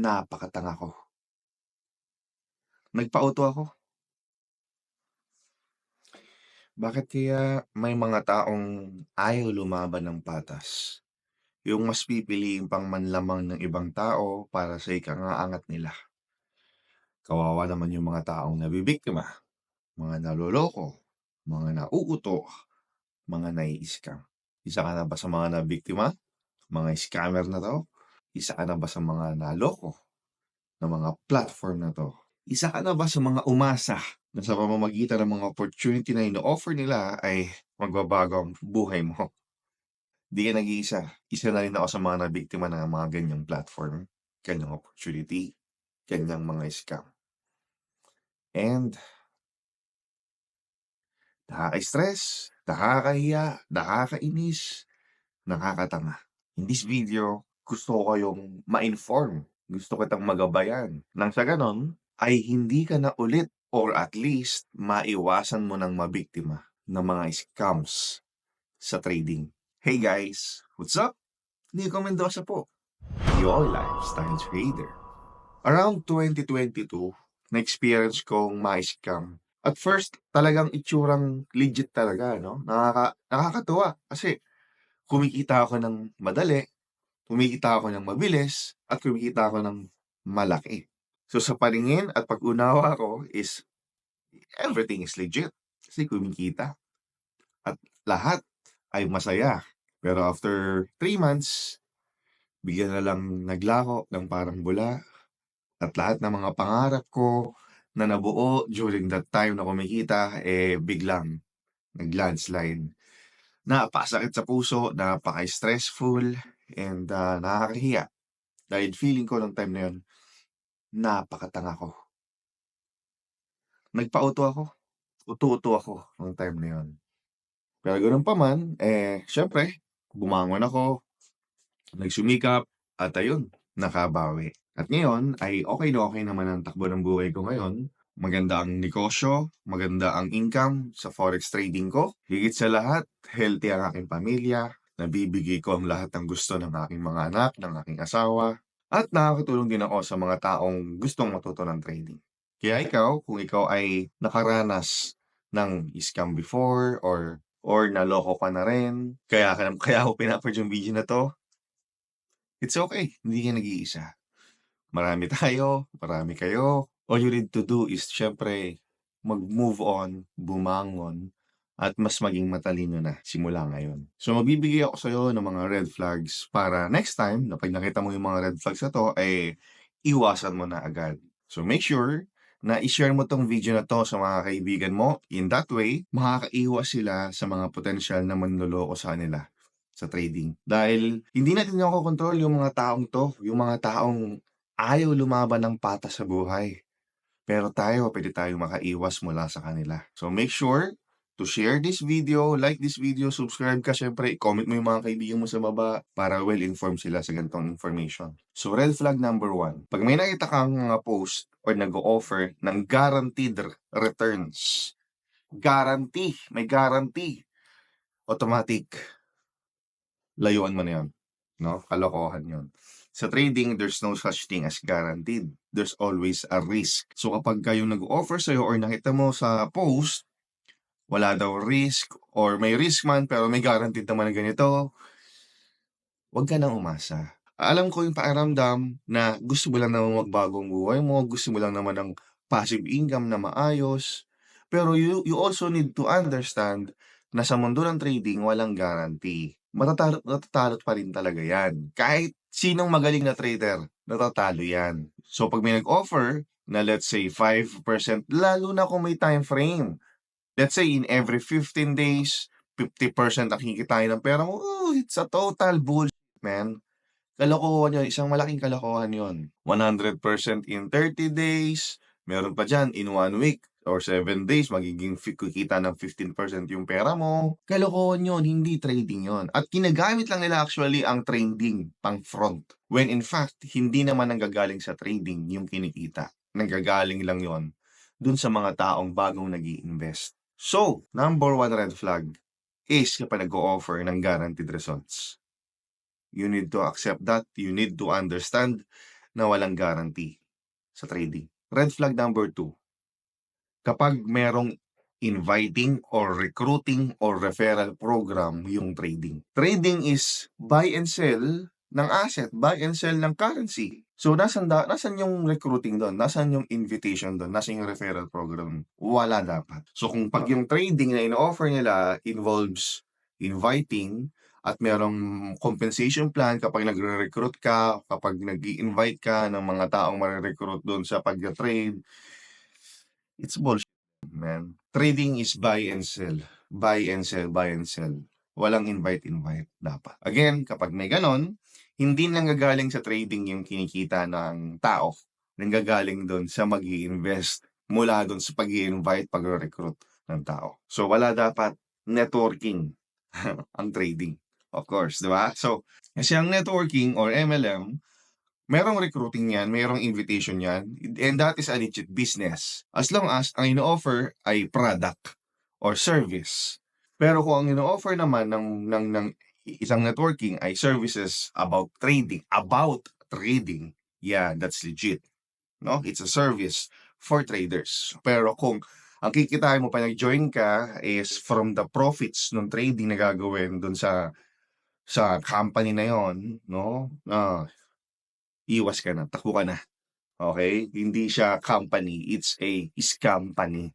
Napakatanga ko. Nagpa-auto ako. Bakit kaya may mga taong ayaw lumaban ng patas? Yung mas pipiliin pang manlamang ng ibang tao para sa ikangaangat nila. Kawawa naman yung mga taong nabibiktima, mga naloloko, mga nauuto, mga nai-scam. Isa ka na ba sa mga nabiktima? Mga scammer na to? Isa ka na ba sa mga naloko ng mga platform na to? Isa ka na ba sa mga umasa na sa pamamagitan ng mga opportunity na ino-offer nila ay magbabago ang buhay mo? Di ka nag-iisa. Isa na rin ako sa mga nabiktima ng mga ganyang platform, ganyang opportunity, ganyang mga scam. And nakaka-stress, nakakahiya, nakakainis, nakakatanga. In this video, gusto ko kayong ma-inform. Gusto kitang magabayan. Nang sa ganon, ay hindi ka na ulit or at least maiwasan mo ng mabiktima ng mga scams sa trading. Hey guys, what's up? Nico Mendoza po, your lifestyle trader. Around 2022, na-experience kong ma-scam. At first, talagang itsurang legit talaga, no? Nakakatuwa kasi kumikita ako ng madali, kumikita ako ng mabilis, at kumikita ako ng malaki. So sa paningin at pag-unawa ko is everything is legit kasi kumikita. At lahat ay masaya. Pero after 3 months, bigyan na lang naglako ng parang bula at lahat ng mga pangarap ko na nabuo during that time na kumikita, biglang nag-landslide. Napakasakit sa puso, napaka-stressful, and nakakahiya. Dahil feeling ko nung time na yun, napakatanga ko. Nagpa-auto ako. Uto-uto ako nung time na yun. Pero ganoon pa man, syempre, bumangon ako, nagsumikap, at ayun, nakabawi. At ngayon ay okay na okay naman ang takbo ng buhay ko ngayon. Maganda ang negosyo, maganda ang income sa forex trading ko. Higit sa lahat, healthy ang aking pamilya, nabibigay ko ang lahat ng gusto ng aking mga anak, ng aking asawa, at nakakatulong din ako sa mga taong gustong matuto ng trading. Kaya ikaw, kung ikaw ay nakaranas ng scam before or naloko ka na rin, kaya ako pinapanood yung video na to, it's okay, hindi ka nag-iisa. Marami tayo, marami kayo. All you need to do is syempre mag-move on, bumangon, at mas maging matalino na simula ngayon. So magbibigay ako sa'yo ng mga red flags para next time na pag nakita mo yung mga red flags na to, ay iwasan mo na agad. So make sure na i-share mo tong video na to sa mga kaibigan mo. In that way, makakaiwas sila sa mga potensyal na manloloko sa kanila sa trading. Dahil hindi natin nakokontrol yung mga taong to, yung mga taong ayaw lumaban ng patas sa buhay. Pero tayo, pwede tayong makaiwas mula sa kanila. So make sure to share this video, like this video, subscribe ka syempre, i-comment mo yung mga kaibigan mo sa baba para well-informed sila sa ganitong information. So red flag number 1, pag may nakita kang mga post or nag-o-offer ng guaranteed returns, may guarantee, automatic, layuan mo na yun. No? Kalokohan yun. Sa trading, there's no such thing as guaranteed. There's always a risk. So kapag kayong nag-offer sa'yo or nakita mo sa post, wala daw risk or may risk man pero may guaranteed naman na ganito, huwag ka nang umasa. Alam ko yung pakiramdam na gusto mo lang naman magbago ang buhay mo, gusto mo lang naman ng passive income na maayos, pero you also need to understand na sa mundo ng trading, walang guarantee. Matatalot pa rin talaga yan. Kahit sinong magaling na trader, natatalo yan. So pag may nag-offer na let's say 5%, lalo na kung may time frame. Let's say in every 15 days, 50% ang kikitain ng pera mo, it's a total bullshit, man. Kalokohan yun, isang malaking kalokohan yun. 100% in 30 days, meron pa dyan in 1 week or 7 days, magiging kikita ng 15% yung pera mo. Kalokohan yun, hindi trading yun. At kinagamit lang nila actually ang trading pang front. When in fact, hindi naman nanggagaling sa trading yung kinikita. Nanggagaling lang yon dun sa mga taong bagong nag-i-invest. So, number 1 red flag is kapag nag-o-offer ng guaranteed results. You need to accept that. You need to understand na walang guarantee sa trading. Red flag number 2, kapag merong inviting or recruiting or referral program yung trading. Trading is buy and sell ng asset, buy and sell ng currency. So, nasan yung recruiting doon? Nasan yung invitation doon? Nasan yung referral program? Wala dapat. So, kung pag yung trading na in-offer nila involves inviting at merong compensation plan kapag nagre-recruit ka, kapag nag-i-invite ka ng mga taong mare-recruit doon sa pag-trade, it's bullshit, man. Trading is buy and sell. Buy and sell, buy and sell. Walang invite dapat. Again, kapag may ganon, hindi nanggagaling sa trading yung kinikita ng tao. Nanggagaling doon sa mag-i-invest mula doon sa pag-i-invite, pag-recruit ng tao. So, wala dapat networking ang trading. Of course, di ba? So, kasi ang networking or MLM, merong recruiting yan, merong invitation yan, and that is a legit business. As long as ang ino-offer ay product or service. Pero kung ang ino-offer naman ng isang networking ay services about trading, yeah, that's legit. No? It's a service for traders. Pero kung ang kikitain mo pa nag-join ka is from the profits ng trading na gagawin dun sa company na yon, no? Iwas ka na, takbo ka na. Okay? Hindi siya company, it's a scampany.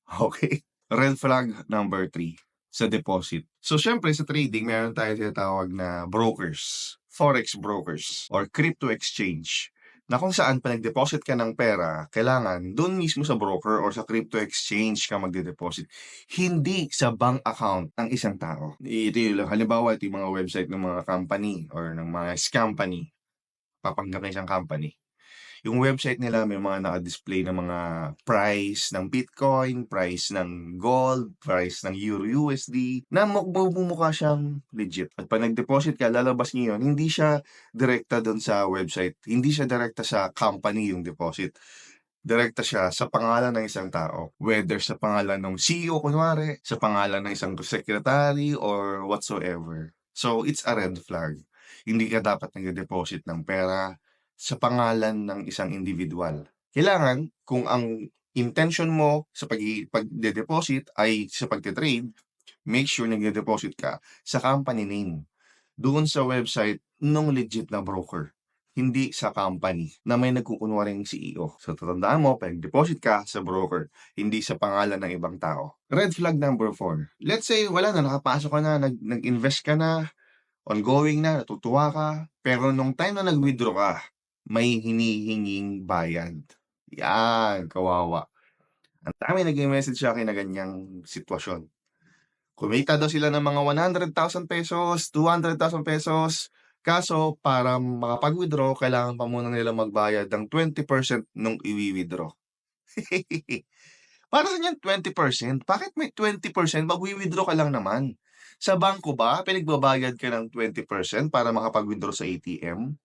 Okay? Red flag number 3, sa deposit. So, syempre sa trading, meron tayo tinatawag na brokers, forex brokers, or crypto exchange, na kung saan pa nag-deposit ka ng pera, kailangan doon mismo sa broker or sa crypto exchange ka magde-deposit. Hindi sa bank account ng isang tao. Ito yung, halimbawa, ito yung mga website ng mga company or ng mga scampany, papanggap na isang company. Yung website nila may mga naka-display na mga price ng Bitcoin, price ng gold, price ng Euro USD, na mukha siyang legit. At pag nag-deposit ka, lalabas niyo yun, hindi siya direkta doon sa website, hindi siya direkta sa company yung deposit. Direkta siya sa pangalan ng isang tao. Whether sa pangalan ng CEO, kunwari, sa pangalan ng isang secretary, or whatsoever. So, it's a red flag. Hindi ka dapat nag-deposit ng pera sa pangalan ng isang individual. Kailangan, kung ang intention mo sa pag-deposit ay sa pagte-trade, make sure nag-deposit ka sa company name. Doon sa website ng legit na broker. Hindi sa company na may nagkukunwaring CEO. So, tatandaan mo, pag-deposit ka sa broker, hindi sa pangalan ng ibang tao. Red flag number 4. Let's say, wala na, nakapasok ka na, nag-invest ka na, ongoing na, natutuwa ka, pero nung time na nag-withdraw ka, may hinihinging bayad. Yan, kawawa. Ang dami nag-message sa akin na ganyang sitwasyon. Kumita daw sila ng mga 100,000 pesos, 200,000 pesos, kaso para makapag-withdraw, kailangan pa muna nila magbayad ng 20% nung i-withdraw. Para saan yan 20%? Bakit may 20%? Mag-withdraw ka lang naman. Sa bangko ba, pinagbabayad ka ng 20% para makapag-withdraw sa ATM?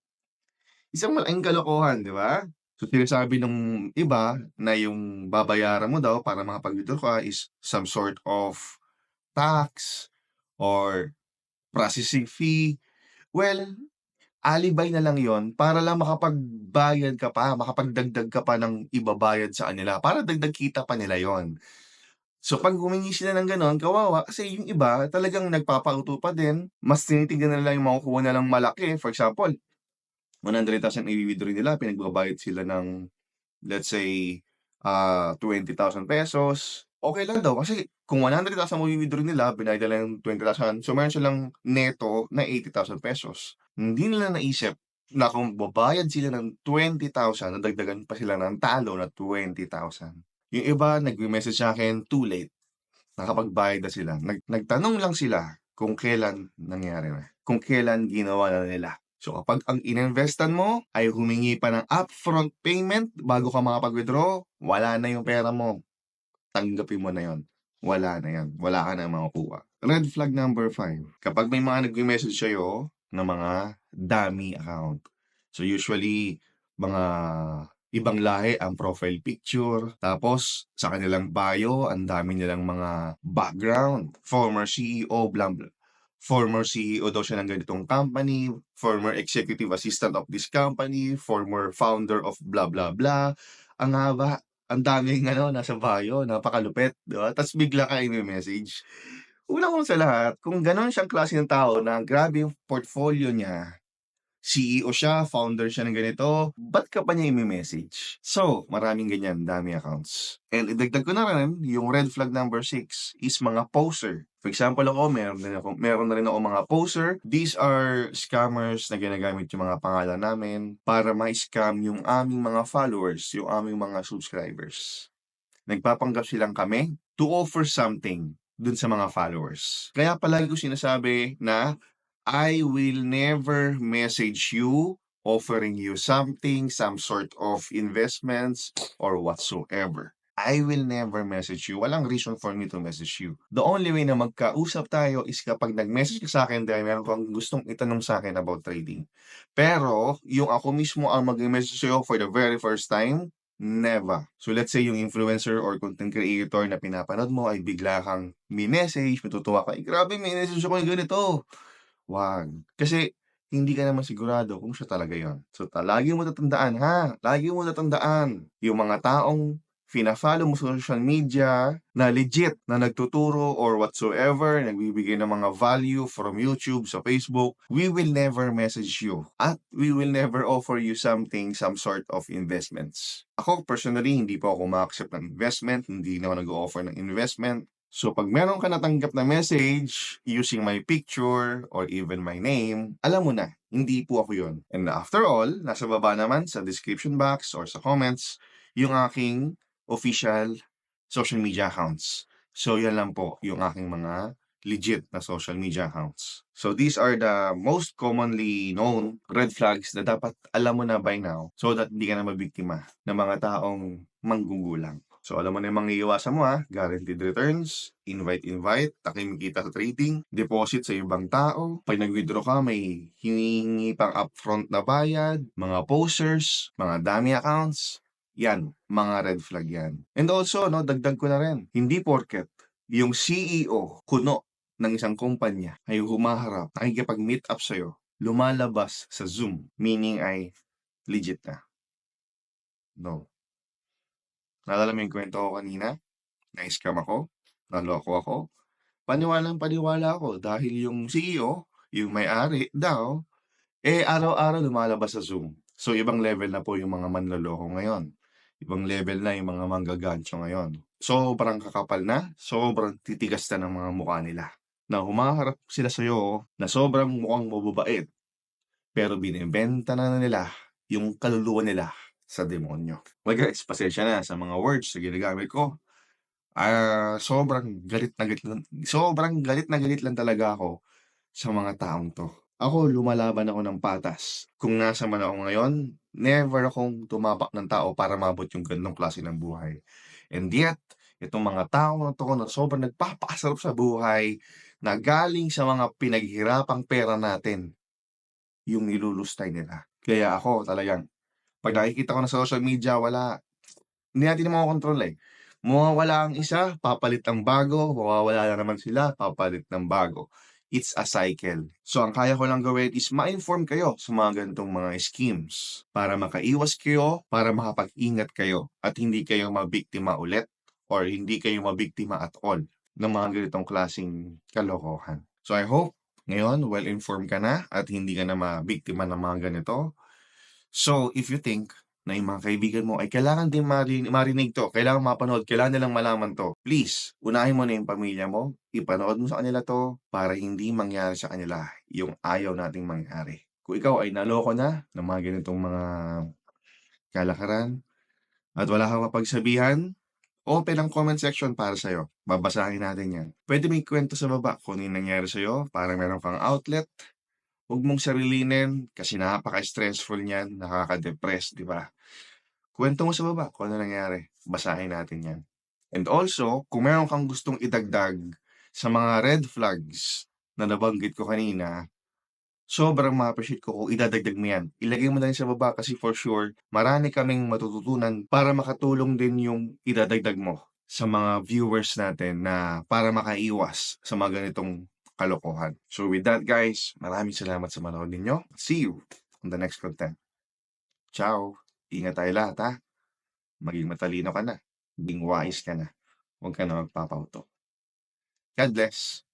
Isang malaking kalokohan, di ba? So, sinasabi nung iba na yung babayaran mo daw para makapag-withdraw ka is some sort of tax or processing fee. Well, alibay na lang yon para lang makapagbayad ka pa, makapagdagdag ka pa ng ibabayad sa kanila para dagdag kita pa nila yon. So, pag humingi sila ng gano'n, kawawa kasi yung iba talagang nagpapauto pa din, mas tinitignan nila yung makukuha nilang malaki. For example, 100,000 i-withdraw nila, pinagbabayad sila ng, let's say, 20,000 pesos. Okay lang daw kasi kung 100,000 i-withdraw nila, binayad nila ng 20,000, so meron silang neto na 80,000 pesos. Hindi nila naisip na kung babayad sila ng 20,000, nadagdagan pa sila ng talo na 20,000. Yung iba, nag-message sa akin, too late. Nakapagbayad na sila. Nagtanong lang sila kung kailan nangyari na. Kung kailan ginawa na nila. So, kapag ang ininvestan mo ay humingi pa ng upfront payment bago ka makapag-withdraw, wala na yung pera mo. Tanggapin mo na yon. Wala na yan. Wala ka na makukuha. Red flag number 5. Kapag may mga nag-message sa'yo ng mga dummy account. So, usually, mga ibang lahi ang profile picture. Tapos, sa kanilang bio, ang dami nilang mga background. Former CEO, blah, blah. former CEO daw siya ng ganitong company, former executive assistant of this company, former founder of blah blah blah. Ang haba, ang daming nasa bio, napakalupit, 'di ba? Ta's bigla kang ime-message. Una-una sa lahat, kung gano'n siyang klase ng tao na grabe yung portfolio niya, CEO siya, founder siya ng ganito, ba't ka pa niya ime-message? So, maraming ganyan, dami accounts. And idagdag ko na rin, yung red flag number 6 is mga poser. For example ako, meron na rin ako mga poser. These are scammers na ginagamit yung mga pangalan namin para ma-scam yung aming mga followers, yung aming mga subscribers. Nagpapanggap silang kami to offer something dun sa mga followers. Kaya palagi ko sinasabi na I will never message you offering you something, some sort of investments or whatsoever. I will never message you. Walang reason for me to message you. The only way na magkausap tayo is kapag nag-message ka sa akin dahil meron kang gustong itanong sa akin about trading. Pero, yung ako mismo ang mag-message sa'yo for the very first time, never. So let's say yung influencer or content creator na pinapanood mo ay bigla kang mi-message, matutuwa ka, grabe may message ako yung ganito. Wag. Kasi hindi ka naman sigurado kung siya talaga yon. So lagi mo tatandaan ha, lagi mo tatandaan yung mga taong fina-follow mo sa social media na legit na nagtuturo or whatsoever, nagbibigay ng mga value from YouTube, sa Facebook, we will never message you at we will never offer you something, some sort of investments. Ako personally, hindi po ako ma-accept ng investment, hindi na ako nag-o-offer ng investment. So pag meron ka natanggap na message using my picture or even my name, alam mo na, hindi po ako yun. And after all, nasa baba naman sa description box or sa comments, yung aking official social media accounts. So yan lang po yung aking mga legit na social media accounts. So these are the most commonly known red flags na dapat alam mo na by now so that hindi ka na mabiktima ng mga taong manggugulang. So alam mo na yung mga iiwasan mo guaranteed returns, invite, takimikita sa trading, deposit sa ibang tao, pag nag-withdraw ka may hinihingi pang upfront na bayad, mga posers, mga dummy accounts, yan, mga red flag yan. And also, dagdag ko na rin, hindi porket yung CEO, kuno ng isang kumpanya ay humaharap, nakikipag-meet up sa'yo, lumalabas sa Zoom, meaning ay legit na. No. Naalala mo yung kwento ko kanina? Na-scam ako, naloko ako. Paniwalang-paniwala ako dahil yung CEO, yung may-ari daw, araw-araw lumalabas sa Zoom. So, ibang level na po yung mga manloloko ngayon. Ibang level na yung mga manggagancho ngayon. Sobrang kakapal na, sobrang titigas na ng mga mukha nila. Na humaharap sila sa'yo na sobrang mukhang mababait, pero binibenta na nila yung kaluluwa nila sa demonyo. Well guys, pasensya na sa mga words na ginagamit ko. Sobrang galit na galit lang talaga ako sa mga taong 'to. Ako lumalaban ako ng patas. Kung nasa man ako ngayon, never akong tumapak ng tao para maabot yung ganong klase ng buhay. And yet, itong mga tao na 'to na sobrang nagpapakasarap sa buhay, na galing sa mga pinaghirapang pera natin, yung nilulustay nila. Kaya ako talagang 'pag nakikita ko na sa social media, hindi natin makokontrol, Mawawala ang isa, papalit ang bago, mawawala na naman sila, papalit ng bago. It's a cycle. So ang kaya ko lang gawin is ma-inform kayo sa mga ganitong mga schemes para makaiwas kayo, para makapag-ingat kayo at hindi kayo mabiktima ulit or hindi kayo mabiktima at all ng mga ganitong klaseng kalokohan. So I hope ngayon well-informed ka na at hindi ka na mabiktima ng mga ganito. So, if you think na yung mga kaibigan mo ay kailangan din marinig 'to, kailangan mapanood, kailangan nilang malaman 'to, please, unahin mo na yung pamilya mo, ipanood mo sa kanila 'to para hindi mangyari sa kanila yung ayaw nating mangyari. Kung ikaw ay naloko na ng mga ganitong mga kalakaran at wala kang mapagsabihan, open ang comment section para sa'yo. Babasahin natin 'yan. Puwede mo ikwento sa baba kung ano yung nangyari sa'yo para meron kang outlet. Huwag mong sarilinin kasi napaka-stressful niyan, nakaka-depress, 'di ba? Kuwento mo sa baba kung ano nangyari, basahin natin 'yan. And also, kung meron kang gustong idagdag sa mga red flags na nabanggit ko kanina, sobrang ma-appreciate ko kung idadagdag mo 'yan. Ilagay mo na rin sa baba kasi for sure marami kaming matututunan para makatulong din yung idadagdag mo sa mga viewers natin na para makaiwas sa mga ganitong kalokohan. So with that guys, maraming salamat sa manood ninyo. See you on the next content. Ciao! Ingat tayo lahat ha. Maging matalino ka na. Maging wise ka na. Huwag ka na magpapauto. God bless.